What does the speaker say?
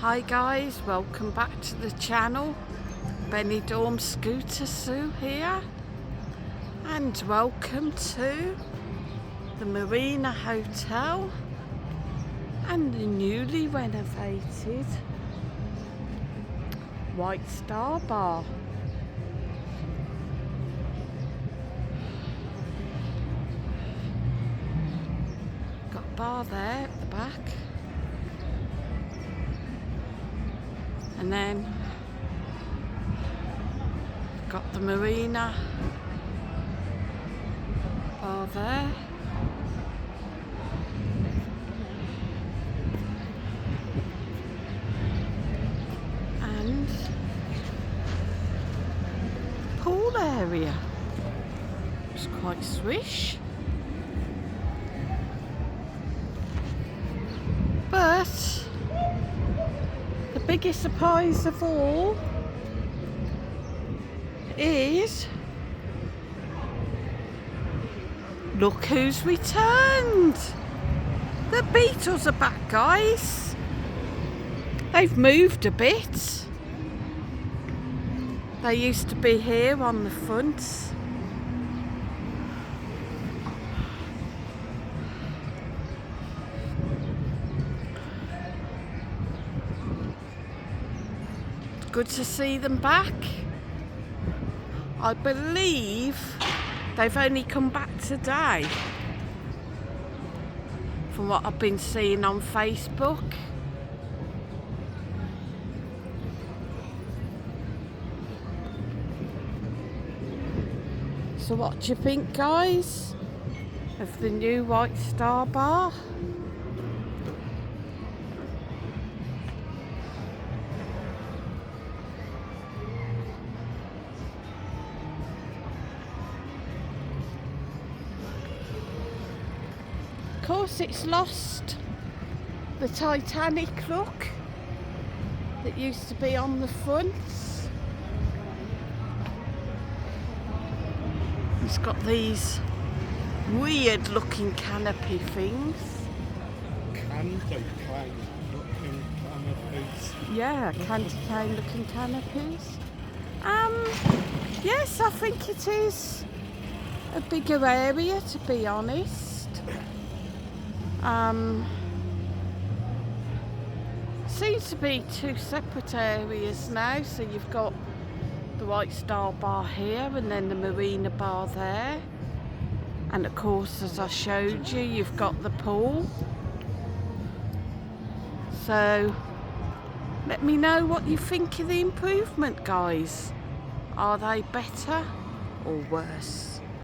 Hi guys, welcome back to the channel. Benidorm Scooter Sue here, and welcome to the Marina Hotel and the newly renovated White Star Bar. Got a bar there at the back. And then got the Marina bar there. And pool area. It's quite swish. But the biggest surprise of all is, look who's returned. The Beatles are back, guys. They've moved a bit. They used to be here on the front. Good to see them back. I believe they've only come back today, from what I've been seeing on Facebook. So what do you think, guys, of the new White Star Bar? Of course, it's lost the Titanic look that used to be on the front. It's got these weird looking canopy things. Candy cane looking canopies. Yeah, candy cane looking canopies. Yes, I think it is a bigger area, to be honest. Seems to be two separate areas now. So you've got the White Star Bar here, and then the Marina Bar there. And of course, as I showed you, you've got the pool. So let me know what you think of the improvement, guys. Are they better or worse?